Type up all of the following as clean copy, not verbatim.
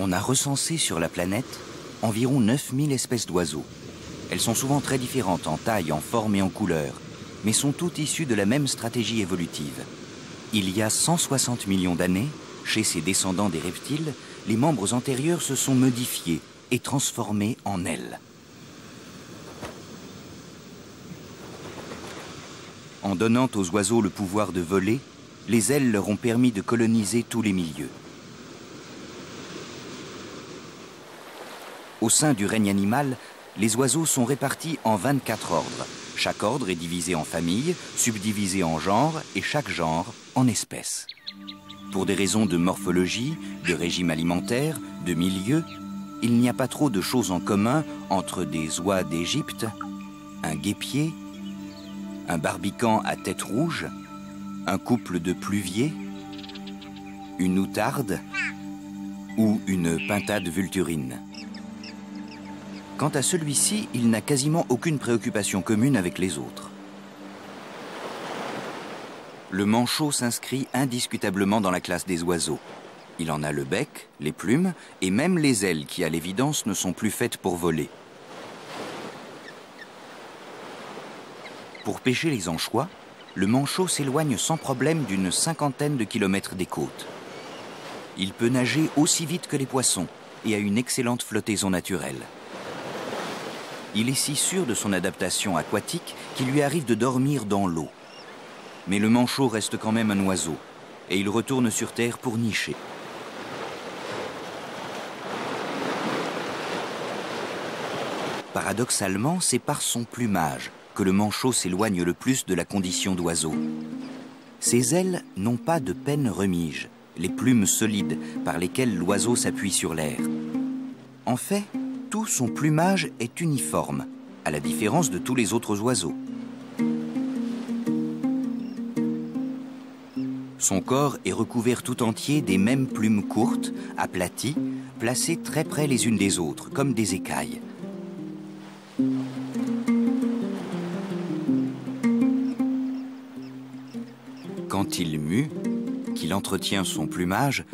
On a recensé sur la planète environ 9000 espèces d'oiseaux. Elles sont souvent très différentes en taille, en forme et en couleur, mais sont toutes issues de la même stratégie évolutive. Il y a 160 millions d'années, chez ces descendants des reptiles, les membres antérieurs se sont modifiés et transformés en ailes. En donnant aux oiseaux le pouvoir de voler, les ailes leur ont permis de coloniser tous les milieux. Au sein du règne animal, les oiseaux sont répartis en 24 ordres. Chaque ordre est divisé en familles, subdivisé en genres et chaque genre en espèces. Pour des raisons de morphologie, de régime alimentaire, de milieu, il n'y a pas trop de choses en commun entre des oies d'Égypte, un guépier, un barbican à tête rouge, un couple de pluviers, une outarde ou une pintade vulturine. Quant à celui-ci, il n'a quasiment aucune préoccupation commune avec les autres. Le manchot s'inscrit indiscutablement dans la classe des oiseaux. Il en a le bec, les plumes et même les ailes qui, à l'évidence, ne sont plus faites pour voler. Pour pêcher les anchois, le manchot s'éloigne sans problème d'une 50aine de kilomètres des côtes. Il peut nager aussi vite que les poissons et a une excellente flottaison naturelle. Il est si sûr de son adaptation aquatique qu'il lui arrive de dormir dans l'eau. Mais le manchot reste quand même un oiseau et il retourne sur terre pour nicher. Paradoxalement, c'est par son plumage que le manchot s'éloigne le plus de la condition d'oiseau. Ses ailes n'ont pas de pennes remiges, les plumes solides par lesquelles l'oiseau s'appuie sur l'air. En fait, tout son plumage est uniforme, à la différence de tous les autres oiseaux. Son corps est recouvert tout entier des mêmes plumes courtes, aplaties, placées très près les unes des autres, comme des écailles. Quand il mue, qu'il entretient son plumage,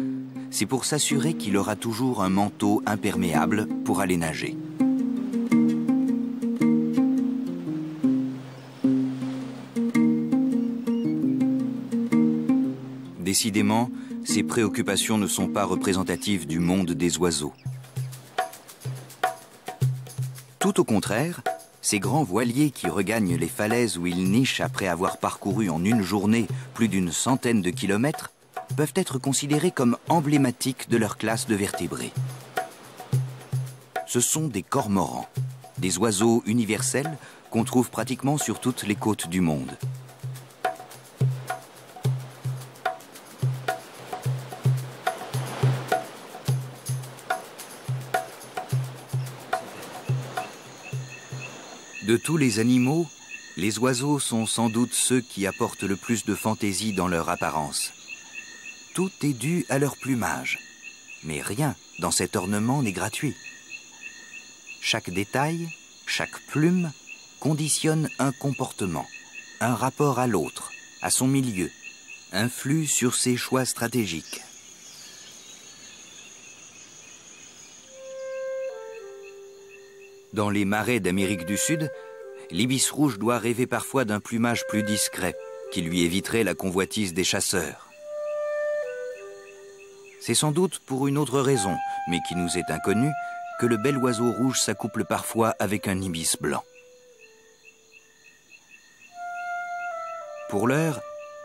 c'est pour s'assurer qu'il aura toujours un manteau imperméable pour aller nager. Décidément, ces préoccupations ne sont pas représentatives du monde des oiseaux. Tout au contraire, ces grands voiliers qui regagnent les falaises où ils nichent après avoir parcouru en une journée plus d'une centaine de kilomètres peuvent être considérés comme emblématiques de leur classe de vertébrés. Ce sont des cormorans, des oiseaux universels qu'on trouve pratiquement sur toutes les côtes du monde. De tous les animaux, les oiseaux sont sans doute ceux qui apportent le plus de fantaisie dans leur apparence. Tout est dû à leur plumage, mais rien dans cet ornement n'est gratuit. Chaque détail, chaque plume conditionne un comportement, un rapport à l'autre, à son milieu, influe sur ses choix stratégiques. Dans les marais d'Amérique du Sud, l'ibis rouge doit rêver parfois d'un plumage plus discret, qui lui éviterait la convoitise des chasseurs. C'est sans doute pour une autre raison, mais qui nous est inconnue, que le bel oiseau rouge s'accouple parfois avec un ibis blanc. Pour l'heure,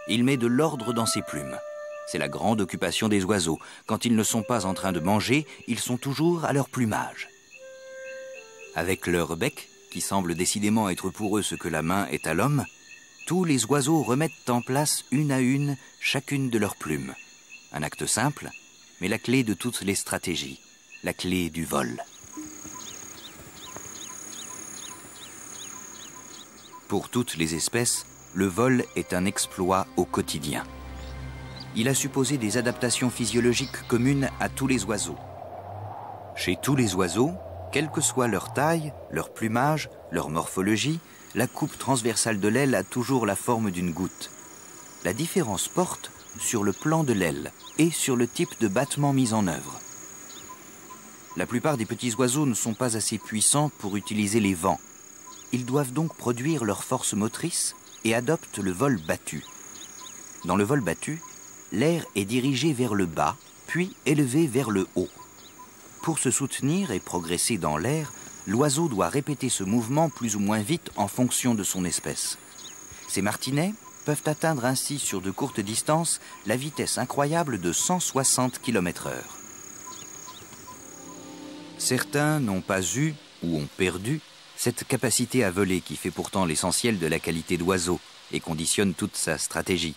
il met de l'ordre dans ses plumes. C'est la grande occupation des oiseaux. Quand ils ne sont pas en train de manger, ils sont toujours à leur plumage. Avec leur bec, qui semble décidément être pour eux ce que la main est à l'homme, tous les oiseaux remettent en place une à une chacune de leurs plumes. Un acte simple, mais la clé de toutes les stratégies, la clé du vol. Pour toutes les espèces, le vol est un exploit au quotidien. Il a supposé des adaptations physiologiques communes à tous les oiseaux. Chez tous les oiseaux, quelle que soit leur taille, leur plumage, leur morphologie, la coupe transversale de l'aile a toujours la forme d'une goutte. La différence porte sur le plan de l'aile et sur le type de battement mis en œuvre. La plupart des petits oiseaux ne sont pas assez puissants pour utiliser les vents. Ils doivent donc produire leur force motrice et adoptent le vol battu. Dans le vol battu, l'air est dirigé vers le bas, puis élevé vers le haut. Pour se soutenir et progresser dans l'air, l'oiseau doit répéter ce mouvement plus ou moins vite en fonction de son espèce. Ces martinets peuvent atteindre ainsi sur de courtes distances la vitesse incroyable de 160 km/h. Certains n'ont pas eu ou ont perdu cette capacité à voler qui fait pourtant l'essentiel de la qualité d'oiseau et conditionne toute sa stratégie.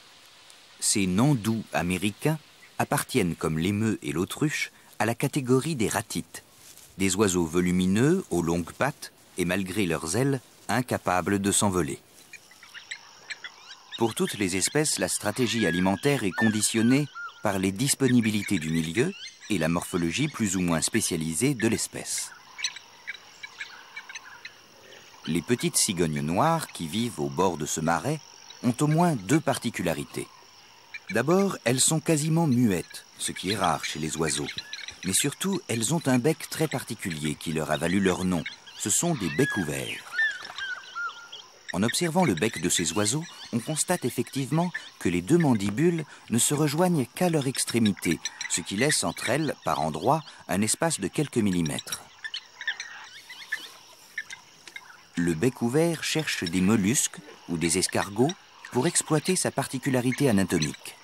Ces nandous américains appartiennent comme l'émeu et l'autruche à la catégorie des ratites, des oiseaux volumineux aux longues pattes et malgré leurs ailes, incapables de s'envoler. Pour toutes les espèces, la stratégie alimentaire est conditionnée par les disponibilités du milieu et la morphologie plus ou moins spécialisée de l'espèce. Les petites cigognes noires qui vivent au bord de ce marais ont au moins deux particularités. D'abord, elles sont quasiment muettes, ce qui est rare chez les oiseaux. Mais surtout, elles ont un bec très particulier qui leur a valu leur nom. Ce sont des becs ouverts. En observant le bec de ces oiseaux, on constate effectivement que les deux mandibules ne se rejoignent qu'à leur extrémité, ce qui laisse entre elles, par endroits, un espace de quelques millimètres. Le bec ouvert cherche des mollusques ou des escargots pour exploiter sa particularité anatomique.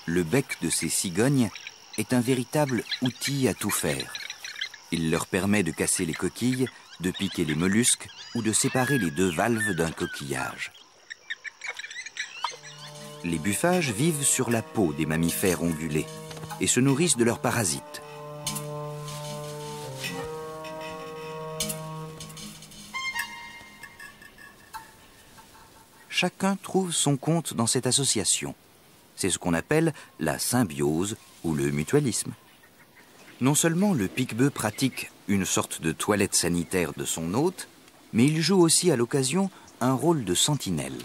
Le bec de ces cigognes est un véritable outil à tout faire. Il leur permet de casser les coquilles, de piquer les mollusques ou de séparer les deux valves d'un coquillage. Les buffages vivent sur la peau des mammifères ongulés et se nourrissent de leurs parasites. Chacun trouve son compte dans cette association. C'est ce qu'on appelle la symbiose ou le mutualisme. Non seulement le piquebœuf pratique une sorte de toilette sanitaire de son hôte, mais il joue aussi à l'occasion un rôle de sentinelle.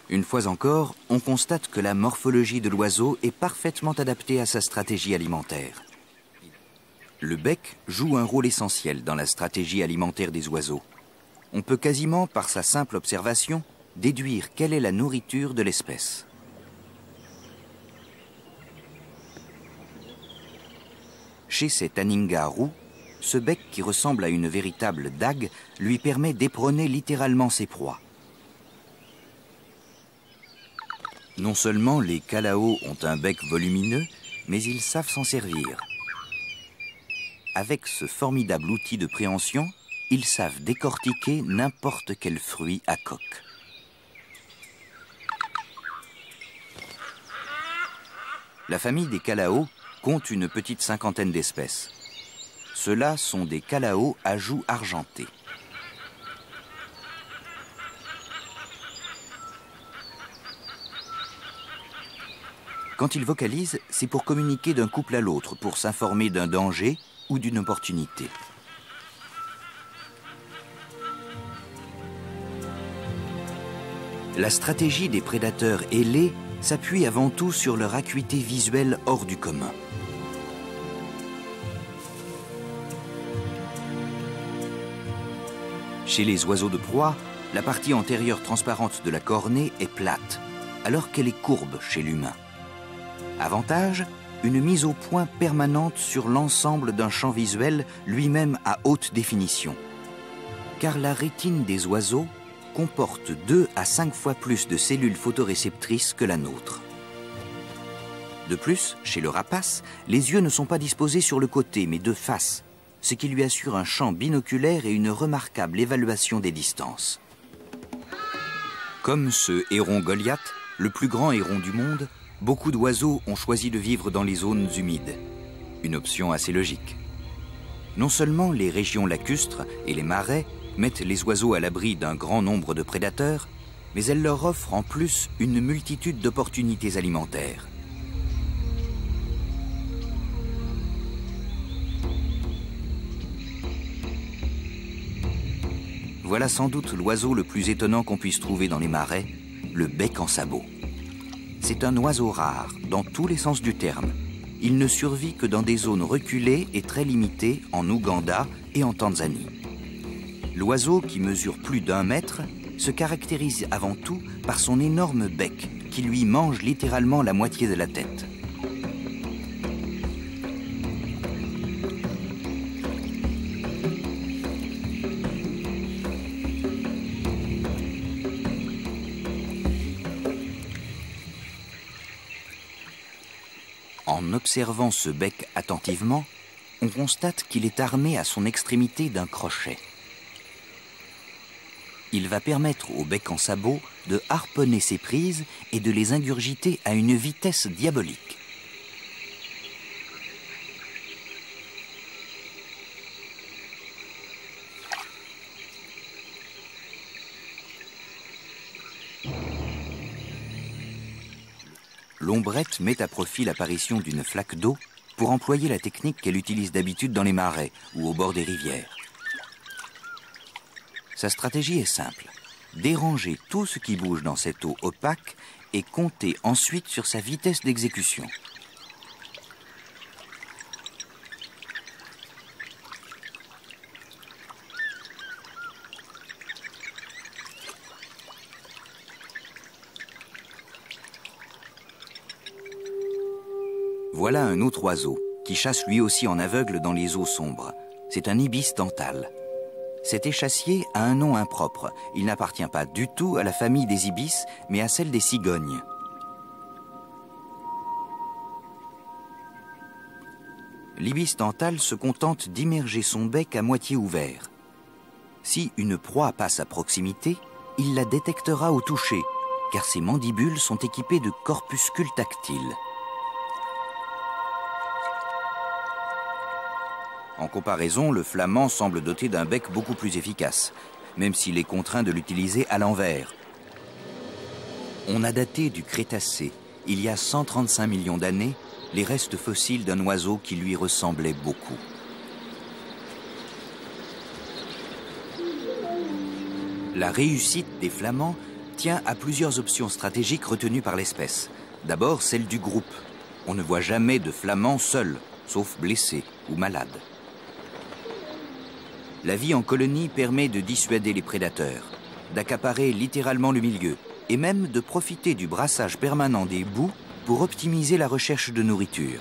Une fois encore, on constate que la morphologie de l'oiseau est parfaitement adaptée à sa stratégie alimentaire. Le bec joue un rôle essentiel dans la stratégie alimentaire des oiseaux. On peut quasiment, par sa simple observation, déduire quelle est la nourriture de l'espèce. Chez cet aninga roux, ce bec qui ressemble à une véritable dague lui permet d'éperonner littéralement ses proies. Non seulement les calaos ont un bec volumineux, mais ils savent s'en servir. Avec ce formidable outil de préhension, ils savent décortiquer n'importe quel fruit à coque. La famille des calaos compte une petite cinquantaine d'espèces. Ceux-là sont des calaos à joues argentées. Quand ils vocalisent, c'est pour communiquer d'un couple à l'autre, pour s'informer d'un danger ou d'une opportunité. La stratégie des prédateurs ailés s'appuie avant tout sur leur acuité visuelle hors du commun. Chez les oiseaux de proie, la partie antérieure transparente de la cornée est plate, alors qu'elle est courbe chez l'humain. Avantage, une mise au point permanente sur l'ensemble d'un champ visuel lui-même à haute définition. Car la rétine des oiseaux comporte 2 à 5 fois plus de cellules photoréceptrices que la nôtre. De plus, chez le rapace, les yeux ne sont pas disposés sur le côté, mais de face, ce qui lui assure un champ binoculaire et une remarquable évaluation des distances. Comme ce héron Goliath, le plus grand héron du monde, beaucoup d'oiseaux ont choisi de vivre dans les zones humides. Une option assez logique. Non seulement les régions lacustres et les marais mettent les oiseaux à l'abri d'un grand nombre de prédateurs, mais elles leur offrent en plus une multitude d'opportunités alimentaires. Voilà sans doute l'oiseau le plus étonnant qu'on puisse trouver dans les marais, le bec en sabot. C'est un oiseau rare, dans tous les sens du terme. Il ne survit que dans des zones reculées et très limitées en Ouganda et en Tanzanie. L'oiseau, qui mesure plus d'1 mètre, se caractérise avant tout par son énorme bec, qui lui mange littéralement la moitié de la tête. En observant ce bec attentivement, on constate qu'il est armé à son extrémité d'un crochet. Il va permettre au bec en sabot de harponner ses prises et de les ingurgiter à une vitesse diabolique. L'ombrette met à profit l'apparition d'une flaque d'eau pour employer la technique qu'elle utilise d'habitude dans les marais ou au bord des rivières. Sa stratégie est simple, déranger tout ce qui bouge dans cette eau opaque et compter ensuite sur sa vitesse d'exécution. Voilà un autre oiseau qui chasse lui aussi en aveugle dans les eaux sombres. C'est un ibis dental. Cet échassier a un nom impropre. Il n'appartient pas du tout à la famille des ibis, mais à celle des cigognes. L'ibis dental se contente d'immerger son bec à moitié ouvert. Si une proie passe à proximité, il la détectera au toucher, car ses mandibules sont équipées de corpuscules tactiles. En comparaison, le flamand semble doté d'un bec beaucoup plus efficace, même s'il est contraint de l'utiliser à l'envers. On a daté du Crétacé, il y a 135 millions d'années, les restes fossiles d'un oiseau qui lui ressemblait beaucoup. La réussite des flamands tient à plusieurs options stratégiques retenues par l'espèce. D'abord, celle du groupe. On ne voit jamais de flamands seuls, sauf blessés ou malades. La vie en colonie permet de dissuader les prédateurs, d'accaparer littéralement le milieu et même de profiter du brassage permanent des boues pour optimiser la recherche de nourriture.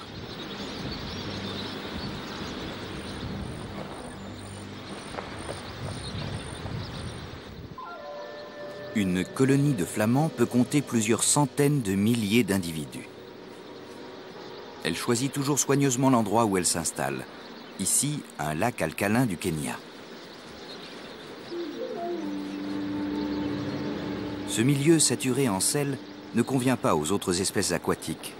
Une colonie de flamands peut compter plusieurs centaines de milliers d'individus. Elle choisit toujours soigneusement l'endroit où elle s'installe. Ici, un lac alcalin du Kenya. Ce milieu saturé en sel ne convient pas aux autres espèces aquatiques.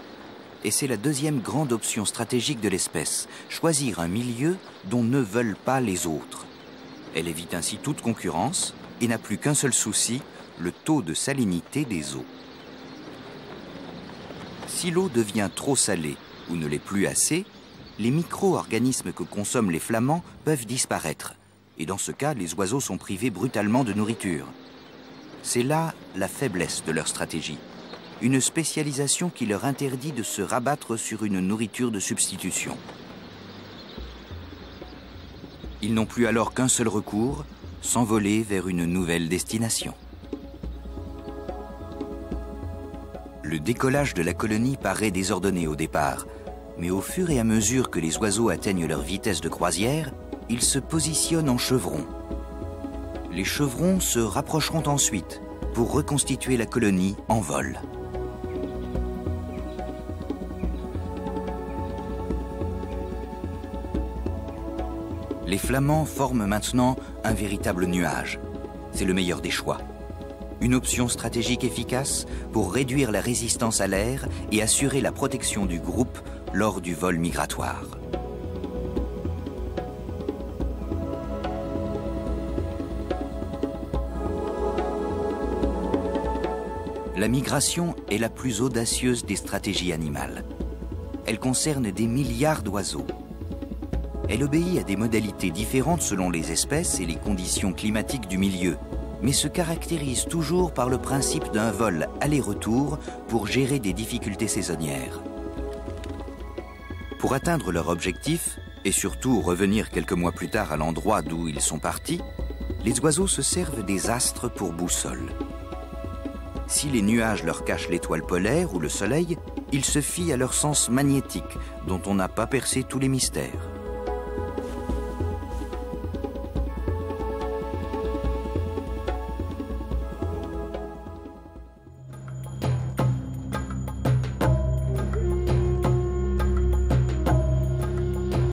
Et c'est la deuxième grande option stratégique de l'espèce, choisir un milieu dont ne veulent pas les autres. Elle évite ainsi toute concurrence et n'a plus qu'un seul souci, le taux de salinité des eaux. Si l'eau devient trop salée ou ne l'est plus assez, les micro-organismes que consomment les flamands peuvent disparaître. Et dans ce cas, les oiseaux sont privés brutalement de nourriture. C'est là la faiblesse de leur stratégie. Une spécialisation qui leur interdit de se rabattre sur une nourriture de substitution. Ils n'ont plus alors qu'un seul recours, s'envoler vers une nouvelle destination. Le décollage de la colonie paraît désordonné au départ, mais au fur et à mesure que les oiseaux atteignent leur vitesse de croisière, ils se positionnent en chevrons. Les chevrons se rapprocheront ensuite pour reconstituer la colonie en vol. Les flamands forment maintenant un véritable nuage. C'est le meilleur des choix. Une option stratégique efficace pour réduire la résistance à l'air et assurer la protection du groupe lors du vol migratoire. La migration est la plus audacieuse des stratégies animales. Elle concerne des milliards d'oiseaux. Elle obéit à des modalités différentes selon les espèces et les conditions climatiques du milieu. mais se caractérisent toujours par le principe d'un vol aller-retour pour gérer des difficultés saisonnières. Pour atteindre leur objectif, et surtout revenir quelques mois plus tard à l'endroit d'où ils sont partis, les oiseaux se servent des astres pour boussole. Si les nuages leur cachent l'étoile polaire ou le soleil, ils se fient à leur sens magnétique, dont on n'a pas percé tous les mystères.